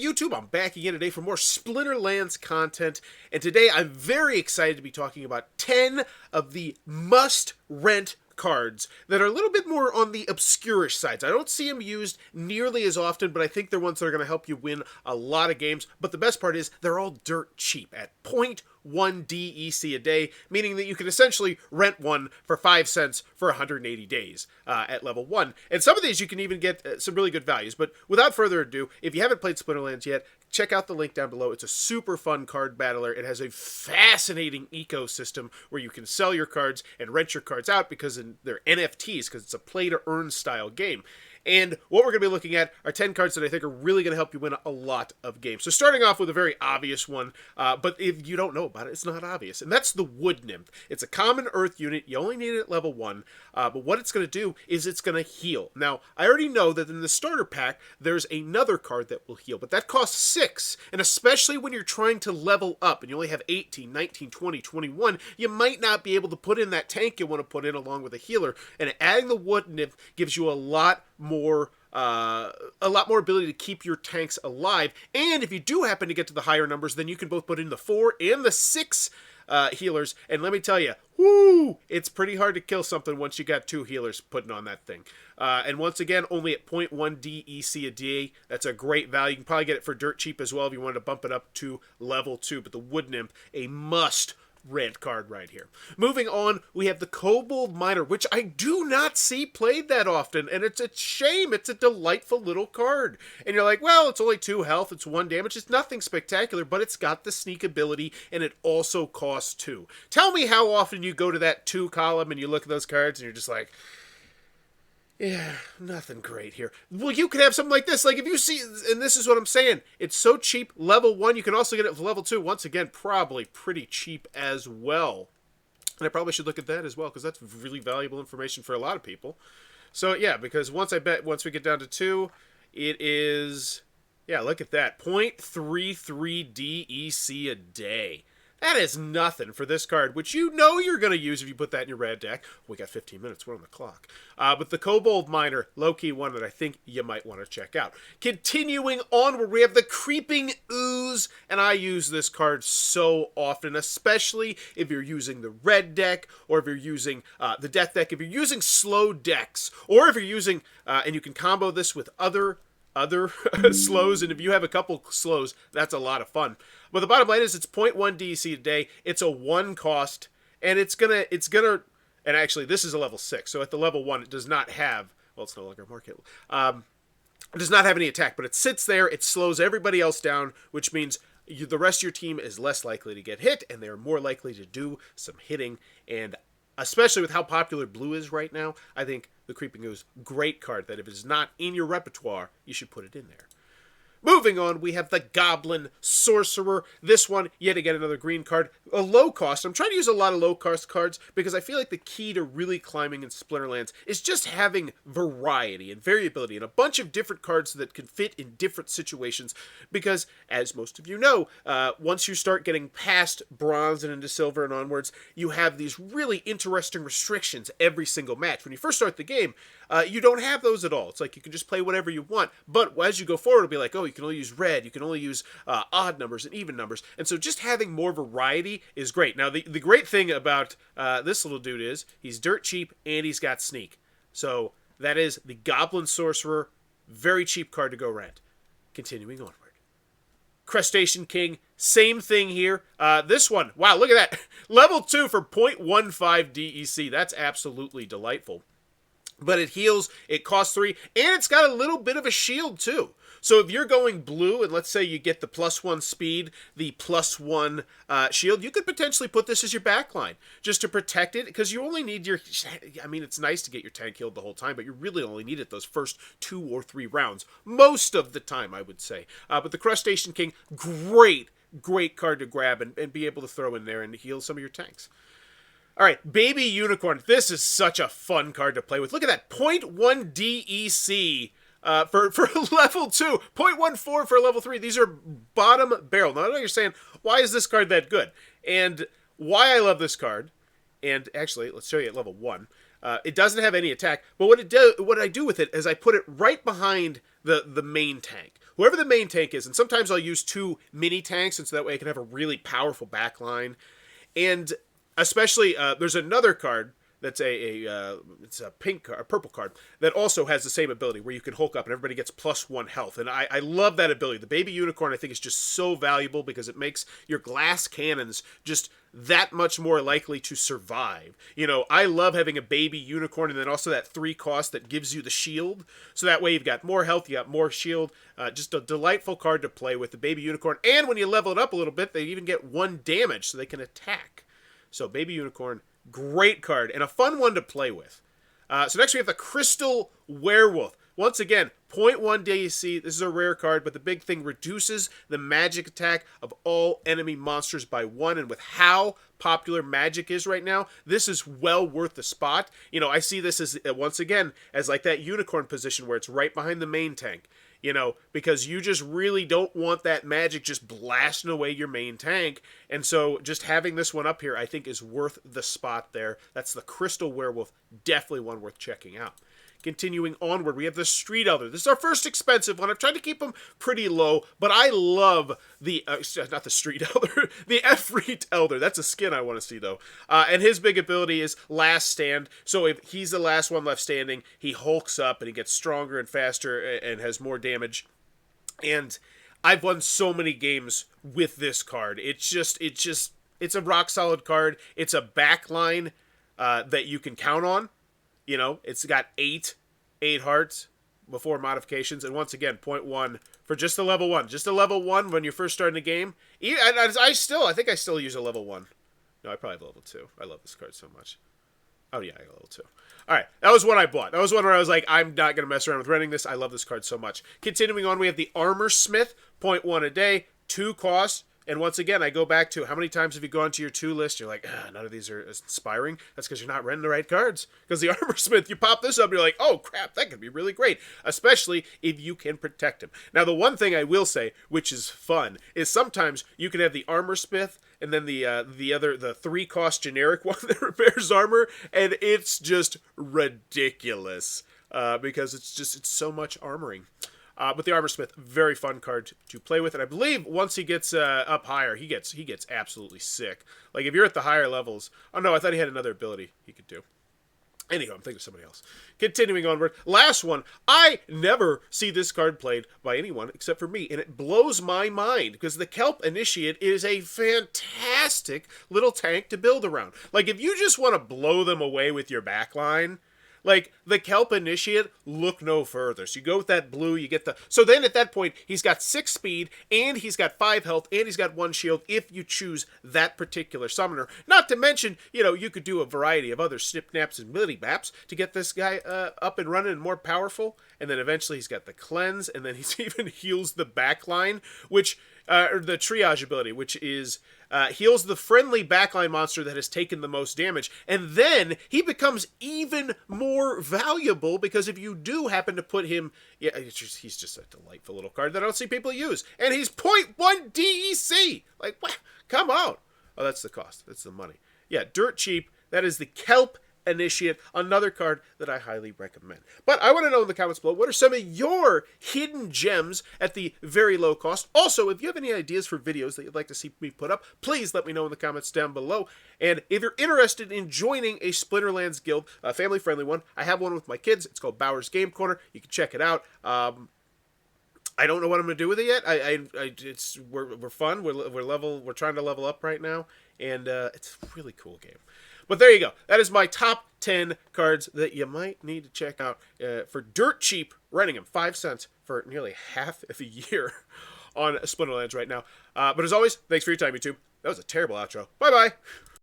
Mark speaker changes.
Speaker 1: YouTube? I'm back again today for more Splinterlands content, and today I'm very excited to be talking about 10 of the must-rent cards that are a little bit more on the obscurish sides. I don't see them used nearly as often, but I think they're ones that are going to help you win a lot of games. But the best part is they're all dirt cheap at 0.1 DEC a day, meaning that you can essentially rent one for 5 cents for 180 days at level 1. And some of these you can even get some really good values. But without further ado, if you haven't played Splinterlands yet, check out the link down below. It's a super fun card battler. It has a fascinating ecosystem where you can sell your cards and rent your cards out because they're NFTs, because it's a play-to-earn style game. And what we're going to be looking at are 10 cards that I think are really going to help you win a lot of games. So starting off with a very obvious one, but if you don't know about it, it's not obvious. And that's the Wood Nymph. It's a common earth unit. You only need it at level 1. But what it's going to do is it's going to heal. Now, I already know that in the starter pack, there's another card that will heal. But that costs 6. And especially when you're trying to level up and you only have 18, 19, 20, 21, you might not be able to put in that tank you want to put in along with a healer. And adding the Wood Nymph gives you a lot more ability to keep your tanks alive. And if you do happen to get to the higher numbers, then you can both put in the 4 and the 6 healers. And let me tell you, whoo, it's pretty hard to kill something once you got 2 healers putting on that thing. And once again, only at 0.1 DEC a day. That's a great value. You can probably get it for dirt cheap as well if you wanted to bump it up to level 2. But the Wood Nymph, a must rent card right here. Moving on, we have the Kobold Miner, which I do not see played that often, and it's a shame. It's a delightful little card. And you're like, well, it's only 2 health, it's 1 damage, it's nothing spectacular, but it's got the sneak ability, and it also costs 2. Tell me how often you go to that 2 column and you look at those cards and you're just like, yeah, nothing great here. Well, you could have something like this. Like, if you see, and this is what I'm saying, it's so cheap, level 1, you can also get it for level 2. Once again, probably pretty cheap as well. And I probably should look at that as well, because that's really valuable information for a lot of people. So, yeah, because once we get down to 2, it is, yeah, look at that, 0.33 DEC a day. That is nothing for this card, which you know you're going to use if you put that in your red deck. We got 15 minutes. We're on the clock. But the Kobold Miner, low-key one that I think you might want to check out. Continuing onward, we have the Creeping Ooze, and I use this card so often, especially if you're using the red deck, or if you're using the death deck, if you're using slow decks, or if you're using, and you can combo this with other slows, and if you have a couple slows, that's a lot of fun. But the bottom line is it's 0.1 DEC a day. It's a 1 cost, and it's gonna, and actually this is a level 6, so at the level 1 it does not have, well, it's no longer a market. It does not have any attack, but it sits there, it slows everybody else down, which means the rest of your team is less likely to get hit, and they're more likely to do some hitting, and especially with how popular blue is right now, I think the Creeping Ooze, great card that if it's not in your repertoire, you should put it in there. Moving on, we have the Goblin Sorcerer. This one, yet again, another green card. A low cost. I'm trying to use a lot of low cost cards because I feel like the key to really climbing in Splinterlands is just having variety and variability and a bunch of different cards that can fit in different situations. Because, as most of you know, once you start getting past bronze and into silver and onwards, you have these really interesting restrictions every single match. When you first start the game, you don't have those at all. It's like you can just play whatever you want. But as you go forward, it'll be like, oh, you can only use red, you can only use odd numbers and even numbers. And so just having more variety is great. Now, the great thing about this little dude is he's dirt cheap and he's got sneak. So that is the Goblin Sorcerer. Very cheap card to go rent. Continuing onward. Crustacean King, same thing here. This one, wow, look at that. Level 2 for 0.15 DEC. That's absolutely delightful. But it heals, it costs 3, and it's got a little bit of a shield too. So if you're going blue, and let's say you get the +1 speed, the +1 shield, you could potentially put this as your backline, just to protect it, because you only need your, I mean, it's nice to get your tank healed the whole time, but you really only need it those first 2 or 3 rounds, most of the time, I would say. But the Crustacean King, great card to grab and be able to throw in there and heal some of your tanks. All right, Baby Unicorn. This is such a fun card to play with. Look at that, 0.1 DEC for level 2, 0.14 for level 3. These are bottom barrel. Now, I know you're saying, why is this card that good? And why I love this card, and actually, let's show you at level 1. It doesn't have any attack, but what I do with it is I put it right behind the main tank. whoever the main tank is, and sometimes I'll use 2 mini tanks, and so that way I can have a really powerful backline. And especially, there's another card that's it's a purple card that also has the same ability where you can Hulk up and everybody gets +1 health. And I love that ability. The baby unicorn I think is just so valuable because it makes your glass cannons just that much more likely to survive. You know, I love having a baby unicorn and then also that 3 cost that gives you the shield. So that way you've got more health, you got more shield. Just a delightful card to play with, the baby unicorn. And when you level it up a little bit, they even get 1 damage so they can attack. So baby unicorn, great card and a fun one to play with. So next we have the Crystal Werewolf. Once again, 0.1 DC. This is a rare card, but the big thing, reduces the magic attack of all enemy monsters by 1. And with how popular magic is right now, this is well worth the spot. You know, I see this as, once again, as like that unicorn position where it's right behind the main tank. You know, because you just really don't want that magic just blasting away your main tank. And so just having this one up here, I think, is worth the spot there. That's the Crystal Werewolf. Definitely one worth checking out. Continuing onward, we have the Street Elder. This is our first expensive one. I've tried to keep them pretty low, but I love the, not the Street Elder, the Efreet Elder. That's a skin I want to see, though. And his big ability is Last Stand. So if he's the last one left standing, he hulks up and he gets stronger and faster and has more damage. And I've won so many games with this card. It's a rock solid card. It's a backline that you can count on. You know, it's got 8 hearts before modifications. And once again, 0.1 for just a level 1. Just a level 1 when you're first starting the game. I think I still use a level 1. No, I probably have a level 2. I love this card so much. Oh, yeah, I got a level 2. All right, that was one I bought. That was one where I was like, I'm not going to mess around with renting this. I love this card so much. Continuing on, we have the Armor Smith, 0.1 a day, 2 costs. And once again, I go back to how many times have you gone to your 2 list? You're like, none of these are inspiring. That's because you're not renting the right cards. Because the Armor Smith, you pop this up, and you're like, oh crap, that could be really great. Especially if you can protect him. Now, the one thing I will say, which is fun, is sometimes you can have the Armor Smith and then the 3 cost generic one that repairs armor, and it's just ridiculous because it's so much armoring. But the Armor Smith, very fun card to play with, and I believe once he gets up higher, he gets absolutely sick. Like if you're at the higher levels, oh no, I thought he had another ability he could do. Anyhow, I'm thinking of somebody else. Continuing onward, last one. I never see this card played by anyone except for me, and it blows my mind because the Kelp Initiate is a fantastic little tank to build around. Like if you just want to blow them away with your backline. Like, the Kelp Initiate, look no further. So you go with that blue, you get the... So then at that point, he's got 6 speed, and he's got 5 health, and he's got 1 shield if you choose that particular summoner. Not to mention, you know, you could do a variety of other snip, naps, and milli baps to get this guy up and running and more powerful. And then eventually he's got the Cleanse, and then he's even heals the backline, which... or the Triage ability, which is... heals the friendly backline monster that has taken the most damage, and then he becomes even more valuable because if you do happen to put him, yeah, he's just a delightful little card that I don't see people use, and he's 0.1 DEC. Like, what? Come on! Oh, that's the cost. That's the money. Yeah, dirt cheap. That is the Kelp Initiate, another card that I highly recommend. But I want to know in the comments below, what are some of your hidden gems at the very low cost? Also, if you have any ideas for videos that you'd like to see me put up, please let me know in the comments down below. And if you're interested in joining a Splinterlands guild, a family-friendly one, I have one with my kids. It's called Bauer's Game Corner. You can check it out. I don't know what I'm gonna do with it yet. We're fun. We're trying to level up right now, and it's a really cool game. But there you go. That is my top 10 cards that you might need to check out for dirt cheap, renting them 5 cents for nearly half of a year on Splinterlands right now. But as always, thanks for your time, YouTube. That was a terrible outro. Bye-bye.